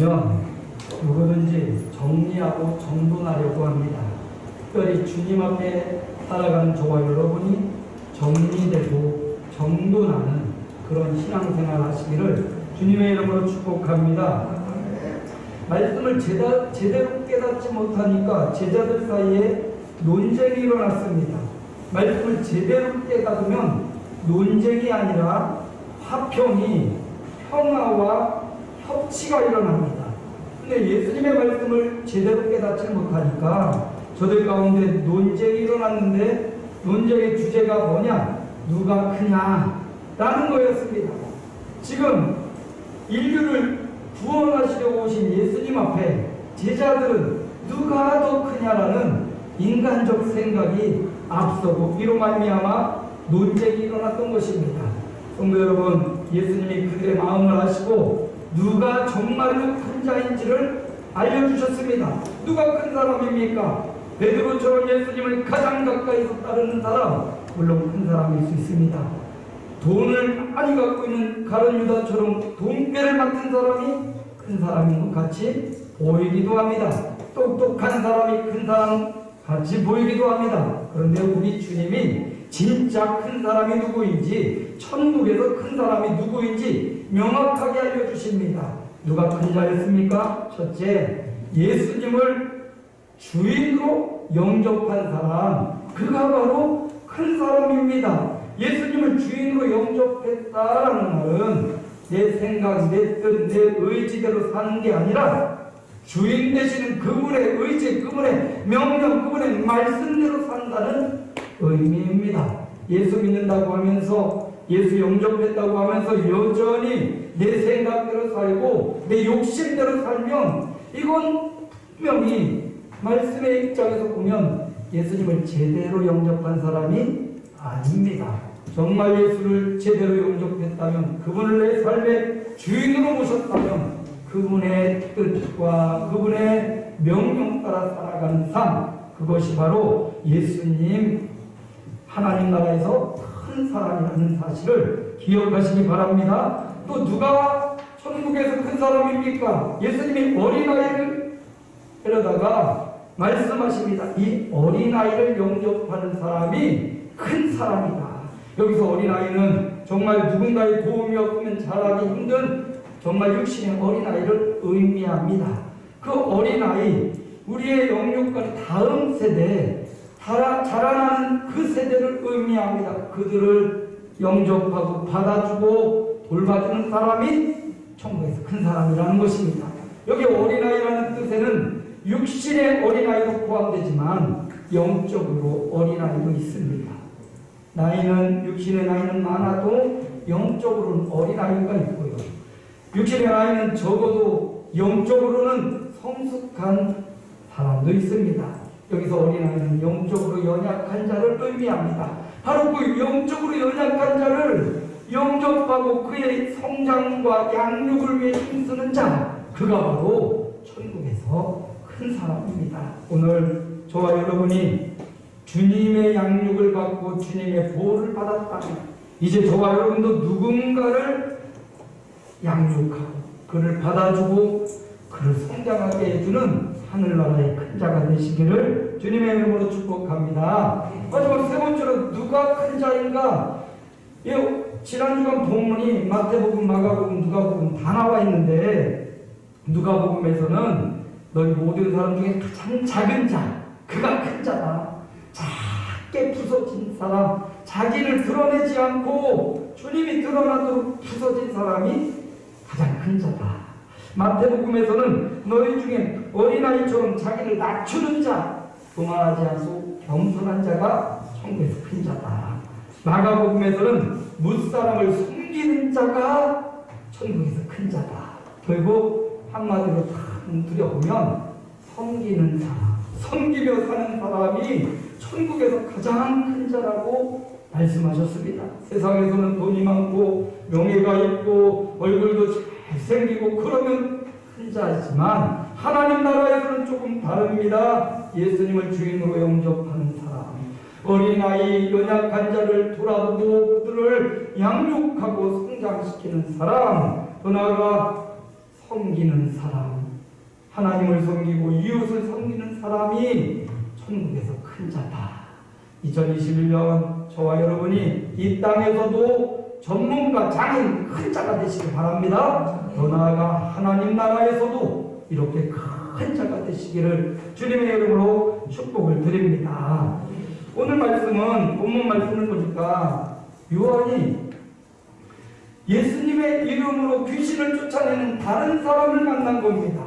하면 누구든지 정리하고 정돈하려고 합니다. 특별히 주님 앞에 살아가는 저와 여러분이 정리되고 정돈하는 그런 신앙생활 하시기를 주님의 이름으로 축복합니다. 말씀을 제대로 깨닫지 못하니까 제자들 사이에 논쟁이 일어났습니다. 말씀을 제대로 깨닫으면 논쟁이 아니라 화평이, 평화와 협치가 일어납니다. 근데 예수님의 말씀을 제대로 깨닫지 못하니까 저들 가운데 논쟁이 일어났는데 논쟁의 주제가 뭐냐? 누가 크냐? 라는 거였습니다. 지금 인류를 구원하시려고 오신 예수님 앞에 제자들은 누가 더 크냐라는 인간적 생각이 앞서고 이로 말미암아 논쟁이 일어났던 것입니다. 성도 여러분, 예수님이 그들의 마음을 아시고 누가 정말로 큰 자인지를 알려주셨습니다. 누가 큰 사람입니까? 베드로처럼 예수님을 가장 가까이서 따르는 사람, 물론 큰 사람일 수 있습니다. 돈을 많이 갖고 있는 가룟 유다처럼 돈배를 맡은 사람이 큰 사람인 것 같이 보이기도 합니다. 똑똑한 사람이 큰 사람 같이 보이기도 합니다. 그런데 우리 주님이 진짜 큰 사람이 누구인지, 천국에서 큰 사람이 누구인지 명확하게 알려주십니다. 누가 큰 자였습니까? 첫째, 예수님을 주인으로 영접한 사람, 그가 바로 큰 사람입니다. 예수님을 주인으로 영접했다라는 말은 내 생각, 내 뜻, 내 의지대로 사는 게 아니라 주인 되시는 그분의 의지, 그분의 명령, 그분의 말씀대로 산다는 의미입니다. 예수 믿는다고 하면서, 예수 영접했다고 하면서 여전히 내 생각대로 살고 내 욕심대로 살면 이건 분명히 말씀의 입장에서 보면 예수님을 제대로 영접한 사람이 아닙니다. 정말 예수를 제대로 영접했다면, 그분을 내 삶의 주인으로 모셨다면 그분의 뜻과 그분의 명령 따라 살아가는 삶, 그것이 바로 예수님 하나님 나라에서 큰 사람이라는 사실을 기억하시기 바랍니다. 또 누가 천국에서 큰 사람입니까? 예수님이 어린아이를 데려다가 말씀하십니다. 이 어린아이를 영접하는 사람이 큰 사람이다. 여기서 어린아이는 정말 누군가의 도움이 없으면 자라기 힘든 정말 육신의 어린아이를 의미합니다. 그 어린아이, 우리의 영육간의 다음 세대, 자라나는 그 세대를 의미합니다. 그들을 영접하고 받아주고 돌봐주는 사람이 천국에서 큰 사람이라는 것입니다. 여기 어린아이라는 뜻에는 육신의 어린아이도 포함되지만 영적으로 어린아이도 있습니다. 나이는, 육신의 나이는 많아도 영적으로는 어린아이가 있고요. 육신의 나이는 적어도 영적으로는 성숙한 사람도 있습니다. 여기서 어린아이는 영적으로 연약한 자를 의미합니다. 바로 그 영적으로 연약한 자를 영접하고 그의 성장과 양육을 위해 힘쓰는 자, 그가 바로 천국에서 큰 사람입니다. 오늘 저와 여러분이 주님의 양육을 받고 주님의 보호를 받았다면 이제 저와 여러분도 누군가를 양육하고 그를 받아주고 그를 성장하게 해주는 하늘나라의 큰 자가 되시기를 주님의 이름으로 축복합니다. 마지막 세 번째로 누가 큰 자인가? 지난주간 본문이 마태복음, 마가복음, 누가복음 다 나와 있는데 누가복음에서는 너희 모든 사람 중에 가장 작은 자, 그가 큰 자다. 작게 부서진 사람, 자기를 드러내지 않고 주님이 드러나도록 부서진 사람이 가장 큰 자다. 마태복음에서는 너희 중에 어린아이처럼 자기를 낮추는 자, 교만하지 않고 겸손한 자가 천국에서 큰 자다. 마가복음에서는 무사람을 숨기는 자가 천국에서 큰 자다. 결국 한마디로 들여보면 섬기는 사람, 섬기며 사는 사람이 천국에서 가장 큰 자라고 말씀하셨습니다. 세상에서는 돈이 많고 명예가 있고 얼굴도 잘생기고 그러면 큰 자이지만 하나님 나라에서는 조금 다릅니다. 예수님을 주인으로 영접하는 사람, 어린아이, 연약한 자를 돌아보고 그들을 양육하고 성장시키는 사람, 또 나아가 섬기는 사람, 하나님을 섬기고 이웃을 섬기는 사람이 천국에서 큰 자다. 2021년 저와 여러분이 이 땅에서도 전문가, 장인, 큰 자가 되시길 바랍니다. 더 나아가 하나님 나라에서도 이렇게 큰 자가 되시기를 주님의 이름으로 축복을 드립니다. 오늘 말씀은 본문 말씀을 보니까 요한이 예수님의 이름으로 귀신을 쫓아내는 다른 사람을 만난 겁니다.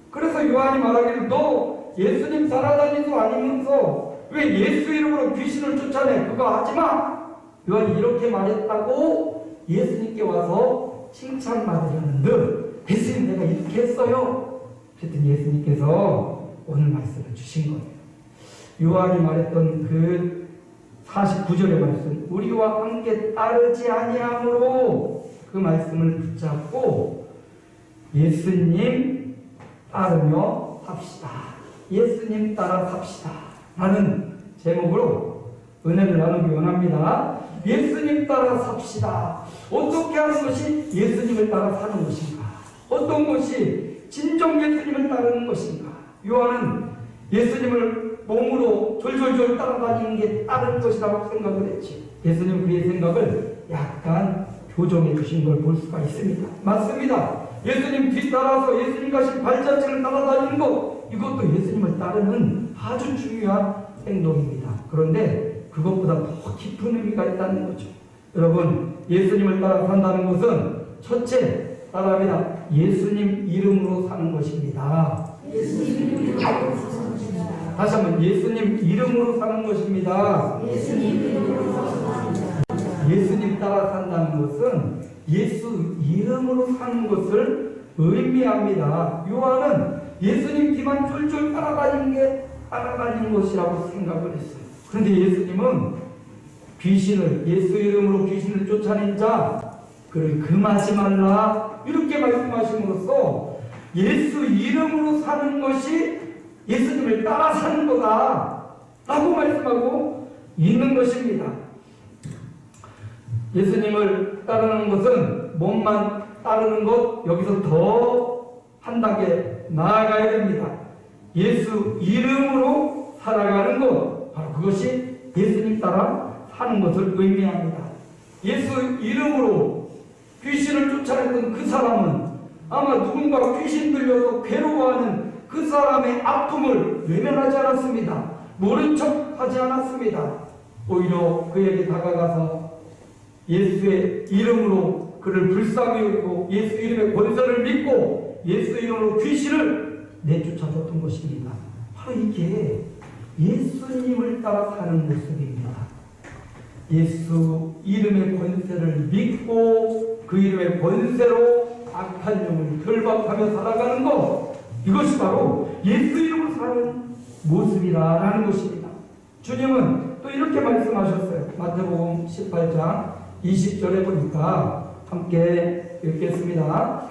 그래서 요한이 말하기를 너 예수님 따라다니도 아니면서 왜 예수 이름으로 귀신을 쫓아내? 그거 하지마! 요한이 이렇게 말했다고 예수님께 와서 칭찬받으려는데 예수님 내가 이렇게 했어요. 그랬더니 예수님께서 오늘 말씀을 주신 거예요. 요한이 말했던 그 49절의 말씀, 우리와 함께 따르지 아니함으로 그 말씀을 붙잡고 예수님 따르며 삽시다. 예수님 따라 삽시다. 라는 제목으로 은혜를 나누기 원합니다. 예수님 따라 삽시다. 어떻게 하는 것이 예수님을 따라 사는 것인가? 어떤 것이 진정 예수님을 따르는 것인가? 요한은 예수님을 몸으로 졸졸졸 따라다니는 게 따르는 것이라고 생각을 했지. 예수님 그의 생각을 약간 교정해 주신 걸 볼 수가 있습니다. 맞습니다. 예수님 뒤따라서 예수님 가신 발자취를 따라다니는 것, 이것도 예수님을 따르는 아주 중요한 행동입니다. 그런데 그것보다 더 깊은 의미가 있다는 거죠. 여러분, 예수님을 따라 산다는 것은 첫째, 따라합니다. 예수님 이름으로 사는 것입니다. 예수님 이름으로 사는 것입니다. 다시 한번 예수님 이름으로 사는 것입니다. 예수님 이름으로 사는 것입니다. 예수님 따라 산다는 것은 예수 이름으로 사는 것을 의미합니다. 요한은 예수님 뒤만 쫄쫄 따라다니는 것이라고 생각을 했어요. 그런데 예수님은 예수 이름으로 귀신을 쫓아낸 자, 그를 금하지 말라 이렇게 말씀하심으로써 예수 이름으로 사는 것이 예수님을 따라 사는 거다 라고 말씀하고 있는 것입니다. 예수님을 따르는 것은 몸만 따르는 것, 여기서 더 한 단계 나아가야 됩니다. 예수 이름으로 살아가는 것, 바로 그것이 예수님 따라 사는 것을 의미합니다. 예수 이름으로 귀신을 쫓아냈던 그 사람은 아마 누군가 귀신 들려서 괴로워하는 그 사람의 아픔을 외면하지 않았습니다. 모른 척 하지 않았습니다. 오히려 그에게 다가가서 예수의 이름으로 그를 불쌍히 여기고 예수 이름의 권세를 믿고 예수 이름으로 귀신을 내쫓아줬던 것입니다. 바로 이게 예수님을 따라 사는 모습입니다. 예수 이름의 권세를 믿고 그 이름의 권세로 악한 영을 결박하며 살아가는 것, 이것이 바로 예수 이름으로 사는 모습이라는 것입니다. 주님은 또 이렇게 말씀하셨어요. 마태복음 18장 20절에 보니까 함께 읽겠습니다.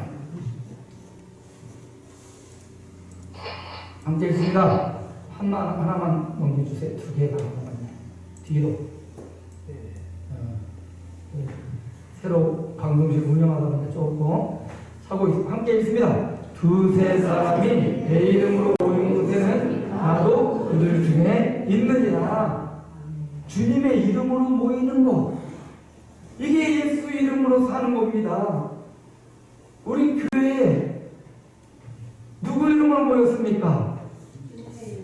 함께 읽습니다. 하나만 넘겨주세요. 두 개가 남았네. 뒤로. 새로 방송실 운영하다 보니까 조금 사고 있습니다. 함께 읽습니다. 두세 사람이 내 이름으로 모인 곳에는 나도 그들 중에 있느니라. 주님의 이름으로 모이는 것, 이게 예수 이름으로 사는 겁니다. 우리 교회에 누구 이름으로 모였습니까?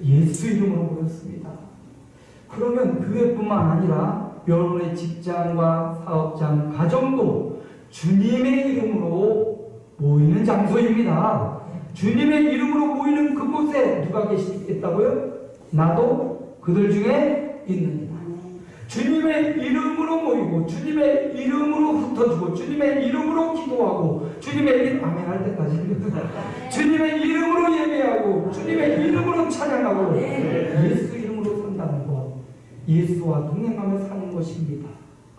예수 이름으로 모였습니다. 그러면 교회뿐만 아니라 여러분의 직장과 사업장, 가정도 주님의 이름으로 모이는 장소입니다. 주님의 이름으로 모이는 그곳에 누가 계시겠다고요? 나도 그들 중에 있느니라. 주님의 이름으로 모이고 주님의 이름으로 흩어지고 주님의 이름으로 기도하고 주님의 이름 아멘 할 때까지 주님의 이름으로 예배하고 주님의 이름으로 찬양하고 예수 이름으로 산다는 것, 예수와 동행하며 사는 것입니다.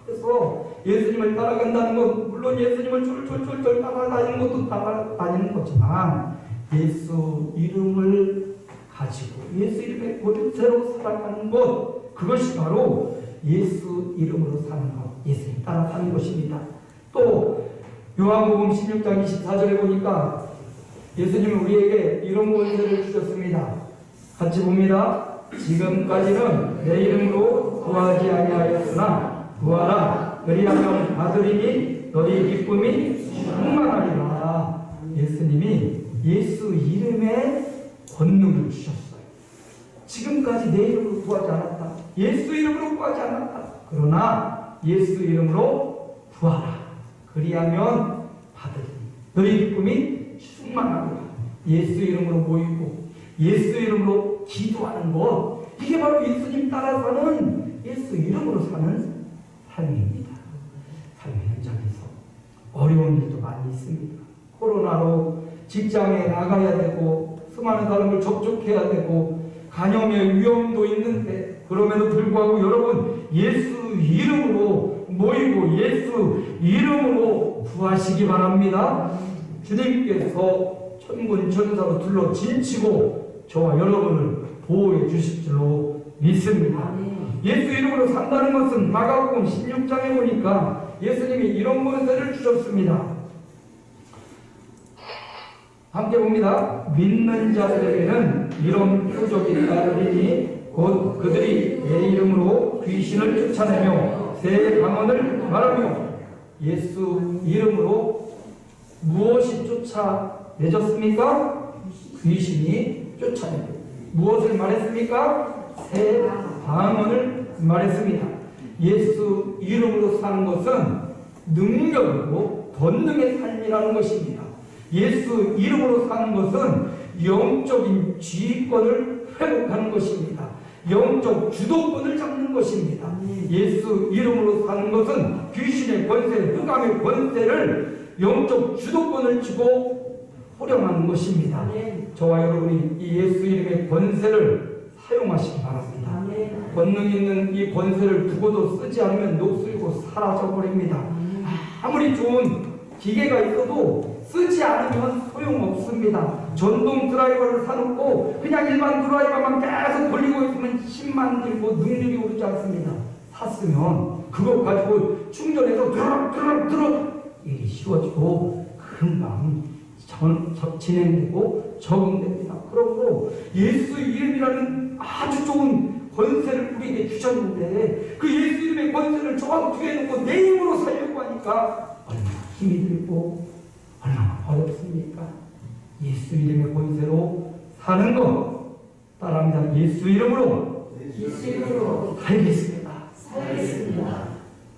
그래서 예수님을 따라간다는 것, 물론 예수님을 쫄쫄쫄쫄 따라다니는 것도 따라다니는 거지만 예수 이름을 가지고 예수 이름의 권세로 살아가는 것, 그것이 바로 예수 이름으로 사는 것, 예수님 따라 사는 것입니다. 또 요한복음 16장 24절에 보니까 예수님은 우리에게 이런 권세를 주셨습니다. 같이 봅니다. 지금까지는 내 이름으로 구하지 아니하였으나 구하라 그리하면 받으리니 너희 기쁨이 충만하리라. 예수님이 예수 이름에 권능을 주셨어요. 지금까지 내 이름으로 구하지 않았다. 예수 이름으로 구하지 않았다. 그러나 예수 이름으로 구하라. 그리하면 받으리니 너희 기쁨이 충만하리라. 예수 이름으로 모이고 예수 이름으로 기도하는 것, 이게 바로 예수님 따라 사는 예수 이름으로 사는 삶입니다. 삶의 현장에서 어려운 일도 많이 있습니다. 코로나로 직장에 나가야 되고 수많은 사람을 접촉해야 되고 감염의 위험도 있는데, 그럼에도 불구하고 여러분 예수 이름으로 모이고 예수 이름으로 구하시기 바랍니다. 주님께서 천군 천사로 둘러 진치고 저와 여러분을 보호해 주실 줄로 믿습니다. 예수 이름으로 산다는 것은 마가복음 16장에 보니까 예수님이 이런 권세를 주셨습니다. 함께 봅니다. 믿는 자들에게는 이런 표적이 따르리니 곧 그들이 내 이름으로 귀신을 쫓아내며 새 방언을 말하며. 예수 이름으로 무엇이 쫓아내졌습니까? 귀신이 쫓아내고. 무엇을 말했습니까? 새 방언을 말했습니다. 예수 이름으로 사는 것은 능력이고 권능의 삶이라는 것입니다. 예수 이름으로 사는 것은 영적인 지휘권을 회복하는 것입니다. 영적 주도권을 잡는 것입니다. 예수 이름으로 사는 것은 귀신의 권세, 흑암의 권세를 영적 주도권을 쥐고 호령하는 것입니다. 저와 여러분이 이 예수 이름의 권세를 사용하시기 바랍니다. 권능 있는 이 권세를 두고도 쓰지 않으면 녹슬고 사라져버립니다. 아무리 좋은 기계가 있어도 쓰지 않으면 소용없습니다. 전동 드라이버를 사놓고 그냥 일반 드라이버만 계속 돌리고 있으면 힘만 들고 능력이 오르지 않습니다. 샀으면 그거 가지고 충전해서 드럭 일이 쉬워지고 금방 진행되고 적응됩니다. 그러므로 예수 이름이라는 아주 좋은 권세를 우리에게 주셨는데 그 예수 이름의 권세를 저 뒤에 놓고 내 힘으로 살려고 하니까 얼마나 힘이 들고 얼마나 어렵습니까? 예수 이름의 권세로 사는 것 따라합니다. 예수 이름으로 살겠습니다.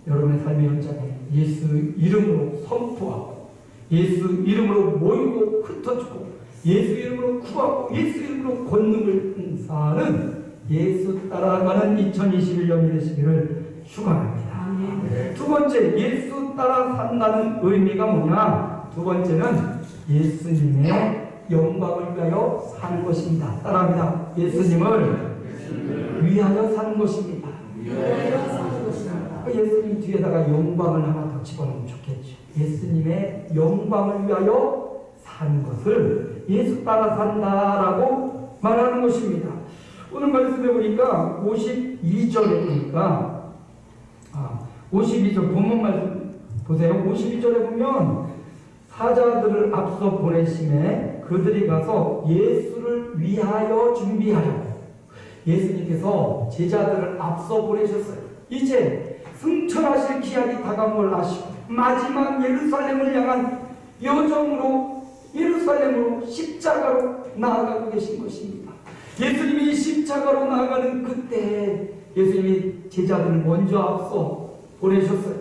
여러분의 삶의 현장에 예수 이름으로 선포하고 예수 이름으로 모이고 흩어지고 예수 이름으로 구하고 예수 이름으로 권능을 행사하는 예수 따라가는 2021년이 되시기를 축원합니다. 두 번째, 예수 따라 산다는 의미가 뭐냐? 두 번째는 예수님의 영광을 위하여 사는 것입니다. 따라합니다. 예수님을 위하여 사는 것입니다. 예수님 뒤에다가 영광을 하나 더 집어넣으면 좋겠죠. 예수님의 영광을 위하여 사는 것을 예수 따라 산다라고 말하는 것입니다. 오늘 말씀해 보니까 52절에 보니까 52절 본문 말씀 보세요. 52절에 보면 사자들을 앞서 보내심에 그들이 가서 예수를 위하여 준비하려고. 예수님께서 제자들을 앞서 보내셨어요. 이제 승천하실 기한이 다가온 걸 아시고 마지막 예루살렘을 향한 여정으로 예루살렘으로 십자가로 나아가고 계신 것입니다. 예수님이 십자가로 나아가는 그때 예수님이 제자들을 먼저 앞서 보내셨어요.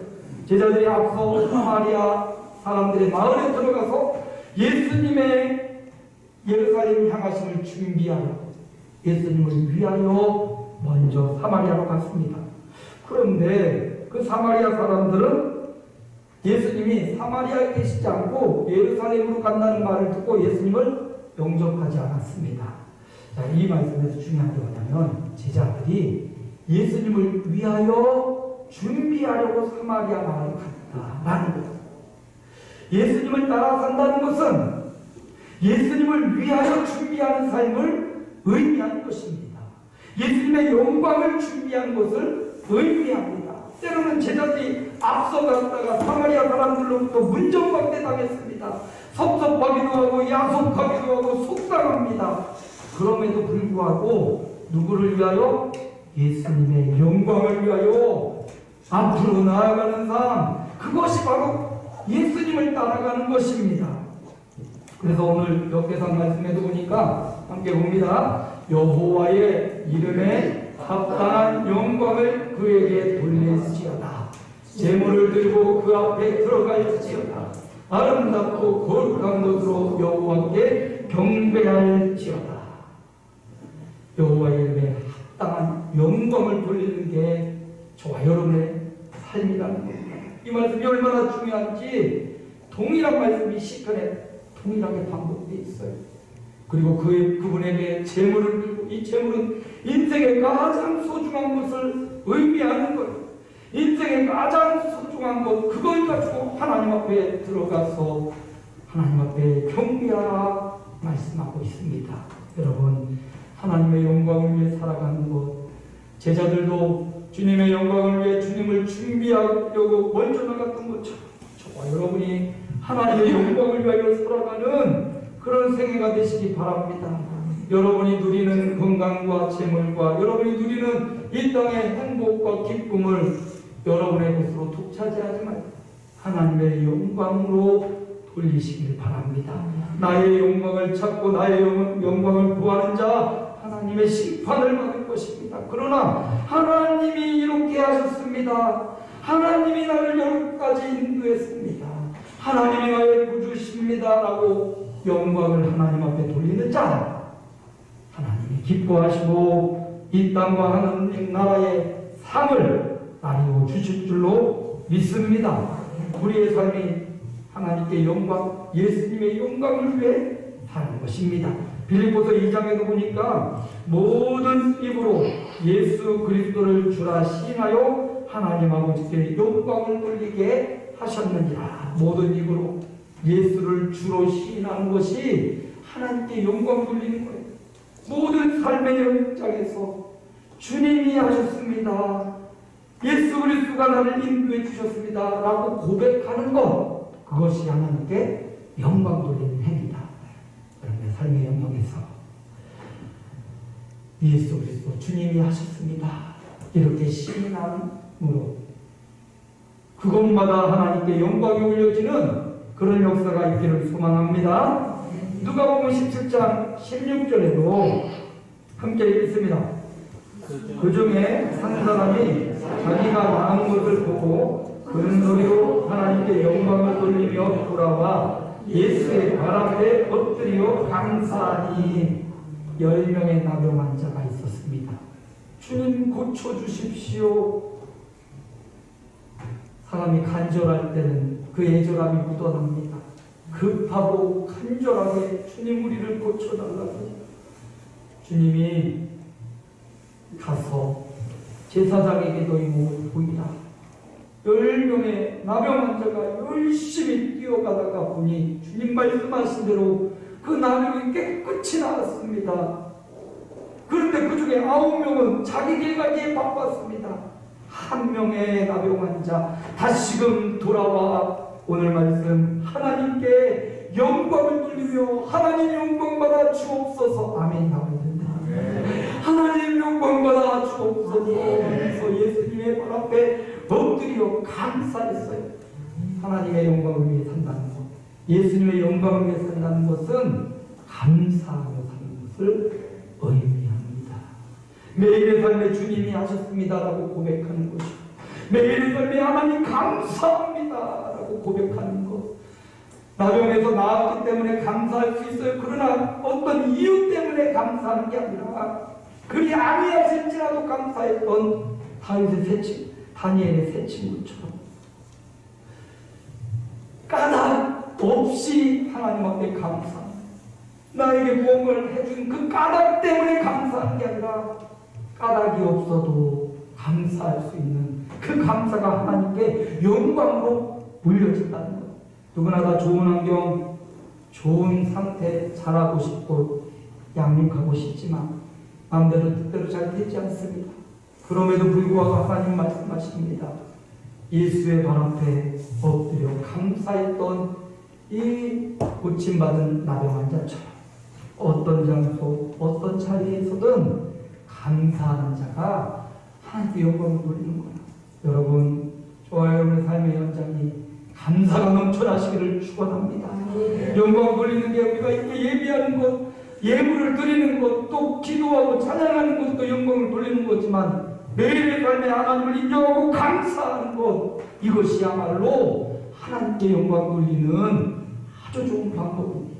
제자들이 앞서 사마리아 사람들의 마을에 들어가서 예수님의 예루살렘 향하심을 준비하여 예수님을 위하여 먼저 사마리아로 갔습니다. 그런데 그 사마리아 사람들은 예수님이 사마리아에 계시지 않고 예루살렘으로 간다는 말을 듣고 예수님을 영접하지 않았습니다. 자, 이 말씀에서 중요한 게 뭐냐면 제자들이 예수님을 위하여 준비하려고 사마리아 마을에 갔다라는 거예요. 예수님을 따라 산다는 것은 예수님을 위하여 준비하는 삶을 의미하는 것입니다. 예수님의 영광을 준비하는 것을 의미합니다. 때로는 제자들이 앞서갔다가 사마리아 사람들로부터 문정박대 당했습니다. 섭섭하기도 하고 야속하기도 하고 속상합니다. 그럼에도 불구하고 누구를 위하여? 예수님의 영광을 위하여 앞으로 나아가는 삶, 그것이 바로 예수님을 따라가는 것입니다. 그래서 오늘 역대상 말씀에도 보니까 함께 봅니다. 여호와의 이름에 합당한 영광을 그에게 돌릴지어다. 제물을 들고 그 앞에 들어갈지어다. 아름답고 거룩한 것으로 여호와께 경배할지어다. 여호와의 이름에 합당한 영광을 돌리는 게 저와 여러분의 삶이라는 겁니다. 이 말씀이 얼마나 중요한지 동일한 말씀이 시편에 동일하게 반복되어 있어요. 그리고 그분에게 제물을 들고, 이 제물은 인생의 가장 소중한 것을 의미하는 거예요. 인생의 가장 소중한 것, 그걸 가지고 하나님 앞에 들어가서 하나님 앞에 경배하라 말씀하고 있습니다. 여러분, 하나님의 영광을 위해 살아가는 것, 제자들도 주님의 영광을 위해 주님을 준비하려고 먼저 나갔던 것처럼 저와 여러분이 하나님의 영광을 위하여 살아가는 그런 생애가 되시기 바랍니다. 여러분이 누리는 건강과 재물과 여러분이 누리는 이 땅의 행복과 기쁨을 여러분의 것으로 독차지하지 말고 하나님의 영광으로 돌리시길 바랍니다. 나의 영광을 찾고 나의 영광을 구하는 자 하나님의 심판을 받을 것입니다. 그러나 하나님이 이렇게 하셨습니다. 하나님이 나를 여기까지 인도했습니다. 하나님이 나의 구주십니다 라고 영광을 하나님 앞에 돌리는 자, 하나님이 기뻐하시고 이 땅과 하나님 나라의 삶을 나누어 주실 줄로 믿습니다. 우리의 삶이 하나님께 영광, 예수님의 영광을 위해 사는 것입니다. 빌립보서 2장에도 보니까 모든 입으로 예수 그리스도를 주라 시인하여 하나님 아버지께 영광을 돌리게 하셨느니라. 모든 입으로 예수를 주로 시인하는 것이 하나님께 영광 돌리는 거예요. 모든 삶의 현장에서 주님이 하셨습니다. 예수 그리스도가 나를 인도해 주셨습니다 라고 고백하는 것, 그것이 하나님께 영광 돌리는 행위다. 여러분의 삶의 영역에서 예수 그리스도 주님이 하셨습니다 이렇게 시인함으로 그것마다 하나님께 영광이 올려지는 그런 역사가 있기를 소망합니다. 누가복음 17장 16절에도 함께 읽습니다. 그 중에 한 사람이 자기가 낳은 것을 보고 큰 소리로 하나님께 영광을 돌리며 돌아와 예수의 발 앞에 엎드려 감사하니 10명의 나병 환자가 있었습니다. 주님 고쳐주십시오. 사람이 간절할 때는 그 애절함이 묻어납니다. 급하고 간절하게 주님 우리를 고쳐달라고. 주님이 가서 제사장에게도 보이라. 10명의 나병 환자가 열심히 뛰어가다가 보니 주님 말씀하신 대로 그 나병이 깨끗이 나았습니다. 그런데 그 중에 9명은 자기 길 가기에 바빴습니다. 한 명의 나병 환자 다시금 돌아와 오늘 말씀 하나님께 영광을 돌리며 하나님 영광 받아 주옵소서. 아멘. 나오는데 하나님 영광 받아 주옵소서. 그래서 예수님의 발 앞에 엎드려 감사했어요. 하나님의 영광을 위해 산다는 것, 예수님의 영광을 위해 산다는 것은 감사하며 사는 것을 의미합니다. 매일의 삶에 주님이 하셨습니다라고 고백하는 것이고, 매일의 삶에 하나님 감사합니다라고 고백하는 것. 나병에서 나았기 때문에 감사할 수 있어요. 그러나 어떤 이유 때문에 감사하는 게 아니라 그리 아니하실지라도 감사했던 다니엘의 세 친구처럼 까닭 없이 하나님 앞에 감사합니다. 나에게 구원을 해준 그 까닭 때문에 감사하는 게 아니라 까닭이 없어도 감사할 수 있는 그 감사가 하나님께 영광으로 물려진다는 것. 누구나 다 좋은 환경, 좋은 상태 자라고 싶고 양육하고 싶지만 마음대로 뜻대로 잘 되지 않습니다. 그럼에도 불구하고 하나님 말씀하십니다. 예수의 발 앞에 엎드려 감사했던 이 고침받은 나병 환자처럼 어떤 장소, 어떤 자리에서든 감사하는 자가 하나님께 영광을 돌리는 거예요. 여러분, 저와 여러분의 삶의 현장이 감사가 넘쳐나시기를 축원합니다. 영광 돌리는 게 우리가 이렇게 예비하는 것, 예물을 드리는 것, 또 기도하고 찬양하는 것도 영광을 돌리는 거지만 매일의 삶에 하나님을 인정하고 감사하는 것, 이것이야말로 하나님께 영광 돌리는 아주 좋은 방법입니다.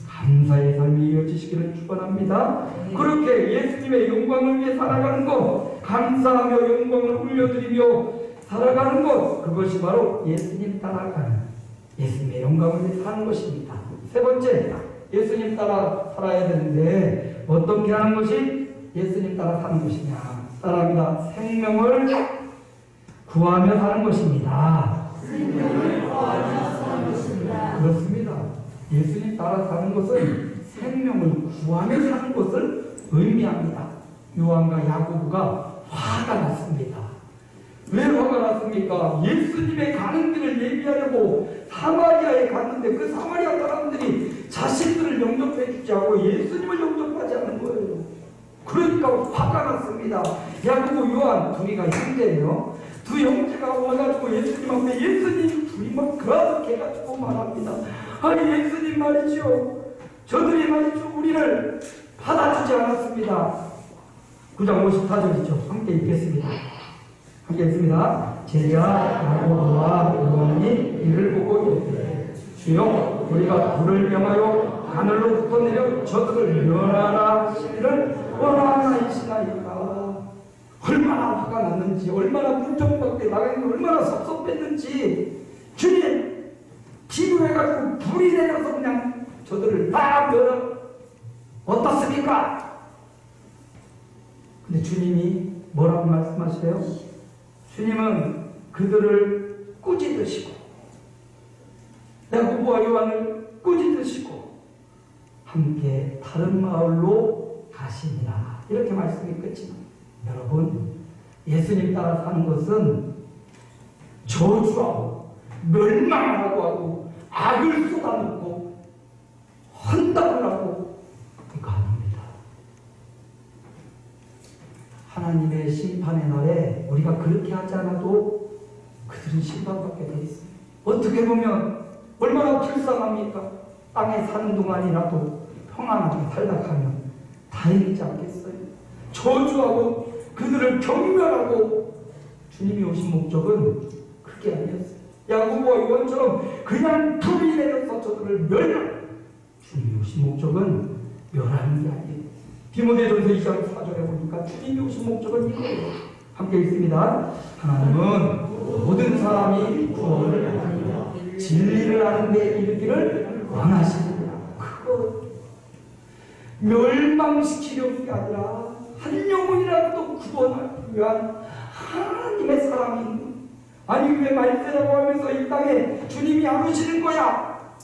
감사의 삶이 이어지시기를 축원합니다. 그렇게 예수님의 영광을 위해 살아가는 것, 감사하며 영광을 올려드리며 살아가는 것, 그것이 바로 예수님 따라가는, 예수님의 영광을 위해 사는 것입니다. 세 번째, 예수님 따라 살아야 되는데 어떻게 하는 것이 예수님 따라 사는 것이냐? 따라합니다. 생명을 구하며 사는 것입니다. 생명을 구하며 사는 것입니다. 그렇습니다. 예수님 따라 사는 것은 생명을 구하며 사는 것을 의미합니다. 요한과 야고보가 화가 났습니다. 왜 화가 났습니까? 예수님의 가는 길을 예비하려고 사마리아에 갔는데 그 사마리아 사람들이 자신들을 영접해 주지 않고 예수님을 영접하지 않는 거예요. 그러니까 화가 났습니다. 야고보, 요한 둘이가 형제예요. 두 형제가 와가지고 예수님 앞에 예수님 둘이 막 그렇게 해가지고 말합니다. 아니 예수님 말이죠, 저들이 말이죠 우리를 받아주지 않았습니다. 9장 54절이죠. 함께 읽겠습니다. 함께 읽습니다. 제자 야고보와 요한이 이를 보고 이르되 주여 우리가 불을 명하여 하늘로부터 내려 저들을 멸하라 하시기를 원하나이시나이까. 얼마나 화가 났는지, 얼마나 문정 밖에 나가는데 얼마나 섭섭했는지, 주님 기도해가지고 불이 내려서 그냥 저들을 다 멸하 어떻습니까? 근데 주님이 뭐라고 말씀하세요? 주님은 그들을 꾸짖으시고 야고보와 요한을 꾸짖으시고 함께 다른 마을로 가시니라, 이렇게 말씀이 끝입니다. 여러분, 예수님 따라 사는 것은 저주하고 멸망하고 하고 악을 쏟아놓고 헌답을 하고 이거 아닙니다. 하나님의 심판의 날에 우리가 그렇게 하지 않아도 그들은 심판받게 돼 있습니다. 어떻게 보면 얼마나 불쌍합니까? 땅에 사는 동안이라도 평안하게 살다가면 다행이지 않겠어요? 저주하고 그들을 경멸하고 주님이 오신 목적은 그게 아니었어요. 야고보와 요한처럼 그냥 불이 내려서 저들을 멸할, 주님이 오신 목적은 멸하는 게 아니에요. 디모데전서 2장 4절에 보니까 주님이 오신 목적은 이거예요. 함께 읽습니다. 하나님은 모든 사람이 구원을 하며 진리를 아는 데 이르기를 원하시느니라. 그거 멸망시키려는 게 아니라 한 영혼이라도 구원하기 위한 하나님의 사랑이 있는, 아니 왜 말세라고 하면서 이 땅에 주님이 안 오시는 거야?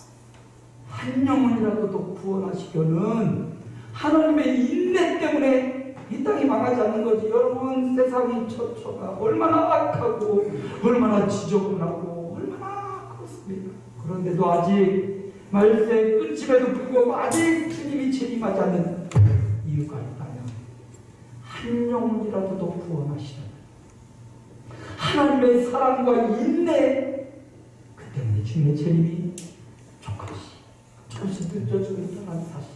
한 영혼이라도 더 구원하시려는 하나님의 인내 때문에 이 땅이 망하지 않는 거지. 여러분, 세상이 처처가 얼마나 악하고 얼마나 지저분하고 얼마나 그렇습니까? 그런데도 아직 말세 끝임에도 불구하고 아직 주님이 재림하지 않는 이유가 있다면 한 영혼이라도 더 구원하시는 하나님의 사랑과 인내, 그 때문에 주님의 재림이 조금씩 늦어지고 있다는 사실.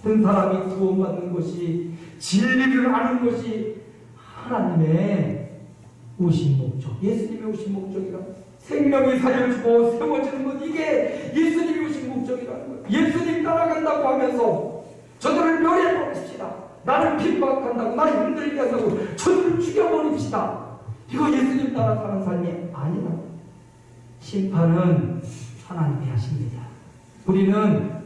모든 사람이 구원받는 것이, 진리를 아는 것이 하나님의 오신 목적, 예수님이 오신 목적이라. 생명이 살려주고 세워지는 것, 이게 예수님이 오신 목적이라는 거예요. 예수님 따라간다고 하면서 저들을 멸해버립시다, 나를 핍박한다고, 나를 힘들게 한다고 저들을 죽여버립시다, 이거 예수님 따라 사는 삶이 아니다. 심판은 하나님이 하십니다. 우리는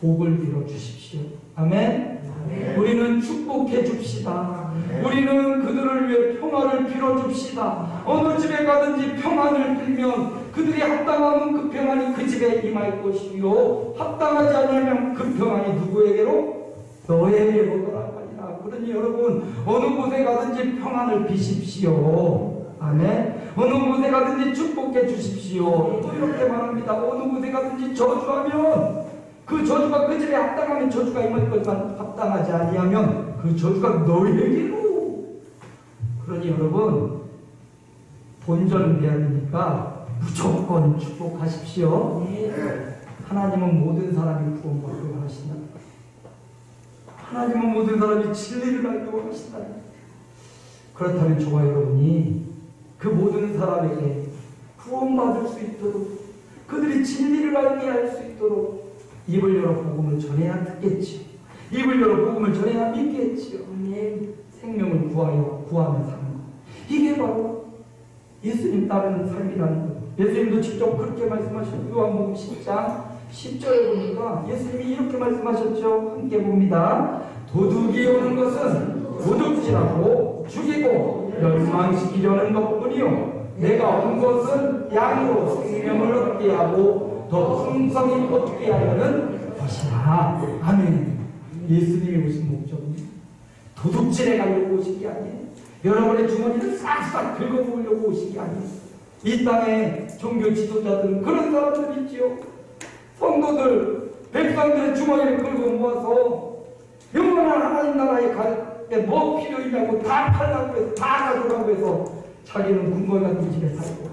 복을 빌어 주십시오. 아멘. 아멘. 우리는 축복해 줍시다. 아멘. 우리는 그들을 위해 평화를 빌어 줍시다. 어느 집에 가든지 평안을 빌면 그들이 합당하면 그 평안이 그 집에 임할 것이요, 합당하지 않으면 그 평안이 누구에게로? 너에게로 돌아가리라. 그러니 여러분, 어느 곳에 가든지 평안을 비십시오. 아멘. 어느 곳에 가든지 축복해 주십시오. 또 이렇게 말합니다. 어느 곳에 가든지 저주하면 그 저주가 그 집에 합당하면 저주가 임할 것만 합당하지 아니하면 그 저주가 너희에게로. 그러니 여러분 본전은 돼야 되니까 무조건 축복하십시오. 하나님은 모든 사람이 구원받기를 하신다. 하나님은 모든 사람이 진리를 알고 하신다. 그렇다면 저와 여러분이 그 모든 사람에게 구원받을 수 있도록 그들이 진리를 알게 할 수 있도록 입을 열어 복음을 전해야 듣겠지요. 입을 열어 복음을 전해야 믿겠지요. 생명을 구하며 사는 것. 이게 바로 예수님 따르는 삶이라는 거예요. 예수님도 직접 그렇게 말씀하셨고 요한복음 10장 10절에 보니까 예수님이 이렇게 말씀하셨죠. 함께 봅니다. 도둑이 오는 것은 도둑질하고 죽이고 멸망시키려는 것뿐이요 내가 온 것은 양으로 생명을 얻게 하고 더 풍성히 얻게 하려는 것이라. 아멘. 예수님이 오신 목적은 도둑질해 가려고 오신 게 아니에요. 여러분의 주머니를 싹싹 긁어보려고 오신 게 아니에요. 이 땅의 종교 지도자들은 그런 사람들 있지요. 성도들, 백성들의 주머니를 긁어 모아서 영원한 하나님 나라에 갈 때 뭐 필요 있냐고 다 팔라고 해서 다 가져가고 해서 자기는 궁궐 같은 집에 살고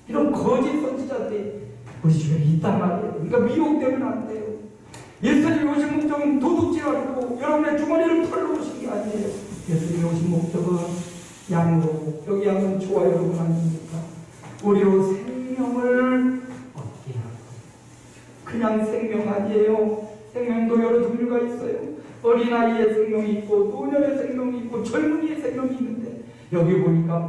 이런 거짓 선지자들이 우리 주변에 있단 말이에요. 그러니까 미혹되면 안 돼요. 예수님이 오신 목적은 도둑질하고 여러분의 주머니를 털러 오신 게 아니에요. 예수님이 오신 목적은 양으로, 여기 양은 저와 여러분 아닙니까? 우리로 생명을 얻게 하고. 그냥 생명 아니에요. 생명도 여러 종류가 있어요. 어린아이의 생명이 있고 노년의 생명이 있고 젊은이의 생명이 있는데 여기 보니까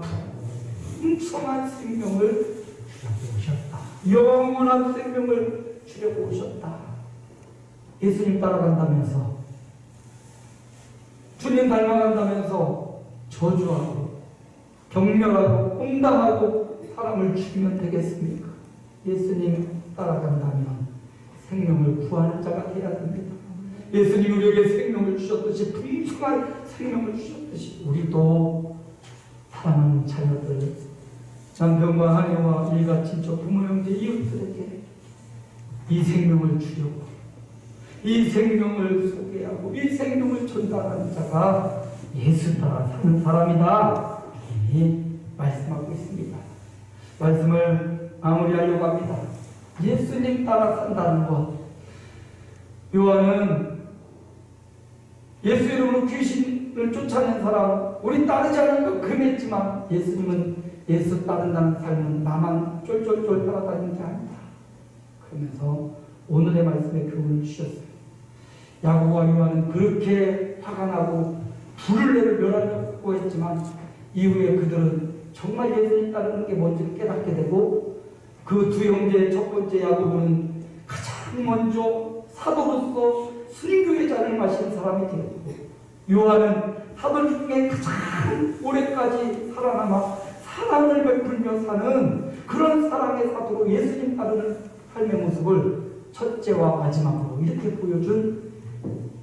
풍성한 생명을 주려고 오셨다. 영원한 생명을 주려고 오셨다. 예수님 따라간다면서 주님 닮아간다면서 저주하고 경멸하고 홍당하고 사람을 죽이면 되겠습니까? 예수님 따라간다면 생명을 구하는 자가 되어야 됩니다. 예수님이 우리에게 생명을 주셨듯이 풍성한 생명을 주셨듯이 우리도 사랑하는 자녀들, 남편과 아내와 일가 친척, 부모 형제 이웃들에게 이 생명을 주려고 이 생명을 소개하고 이 생명을 전달하는 자가 예수 따라 사는 사람이다. 이미 말씀하고 있습니다. 말씀을 마무리하려고 합니다. 예수님 따라 산다는 것. 요한은 예수 이름으로 귀신을 쫓아낸 사람, 우리 따르지 않은 것 금했지만 예수님은 예수 따른다는 삶은 나만 쫄쫄쫄 따라다니는 게 아니다. 그러면서 오늘의 말씀에 교훈을 주셨어요. 야고보와 요한은 그렇게 화가 나고 불을 내를 멸하려고 했지만 이후에 그들은 정말 예수님 따르는 게 뭔지를 깨닫게 되고 그 두 형제의 첫 번째 야고보는 가장 먼저 사도로서 순교의 잔을 마신 사람이 되었고 요한은 사도 중에 가장 오래까지 살아남아 사랑을 베풀며 사는 그런 사랑의 사도로 예수님 따르는 삶의 모습을 첫째와 마지막으로 이렇게 보여준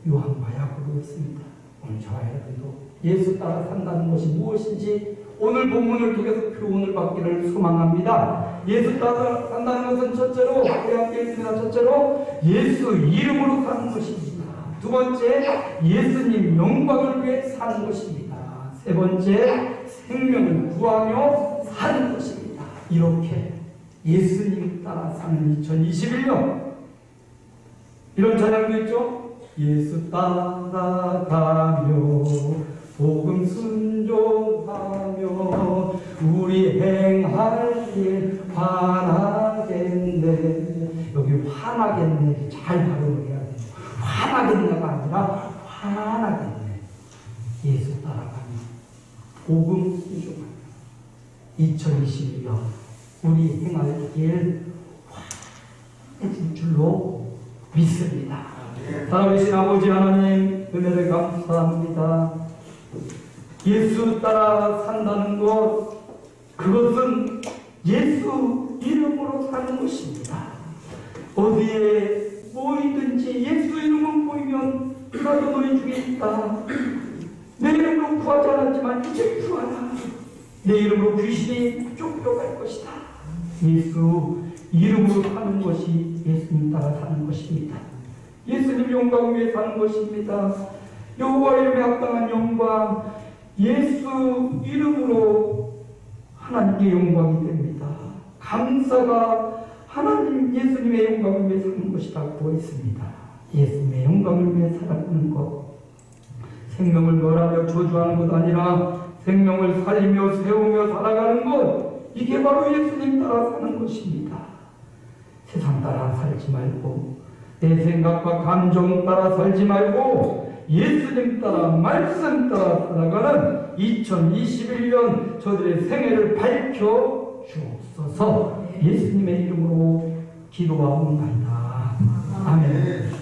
요한과 야고보였습니다. 오늘 저와 여러분도 예수 따라 산다는 것이 무엇인지 오늘 본문을 통해서 교훈을 받기를 소망합니다. 예수 따라 산다는 것은 첫째로 우리 함께 읽습니다. 첫째로 예수 이름으로 사는 것입니다. 두 번째 예수님 영광을 위해 사는 것입니다. 세 번째 생명을 구하며 사는 것입니다. 이렇게 예수님 따라 사는 2021년 이런 찬양도 있죠. 예수 따라가며 복음 순종하며 우리 행할 일 화나겠네. 여기 화나겠네 잘 발음을 해야 돼요. 화나겠네가 아니라 화나겠네. 예수 따라가며 복음 순종하며 2021년 우리 행할 일 화해질 줄로 믿습니다. 살아계신 아버지 하나님 은혜를 감사합니다. 예수 따라 산다는 것, 그것은 예수 이름으로 사는 것입니다. 어디에 모이든지 예수 이름은 보이면 나도 너희 중에 있다. 내 이름으로 구하지 않았지만 이제 구하라. 내 이름으로 귀신이 쫓겨갈 것이다. 예수 이름으로 사는 것이 예수님 따라 사는 것입니다. 예수님 영광 위에 사는 것입니다. 여호와 이름에 합당한 영광, 예수 이름으로 하나님의 영광이 됩니다. 감사가 하나님 예수님의 영광을 위해 사는 것이라고 했습니다. 예수님의 영광을 위해 살아가는 것, 생명을 멸하며 저주하는 것 아니라 생명을 살리며 세우며 살아가는 것, 이게 바로 예수님 따라 사는 것입니다. 세상 따라 살지 말고 내 생각과 감정 따라 살지 말고 예수님 따라 말씀 따라 살아가는 2021년 저들의 생애를 밝혀 주옵소서. 예수님의 이름으로 기도하옵나이다. 아멘.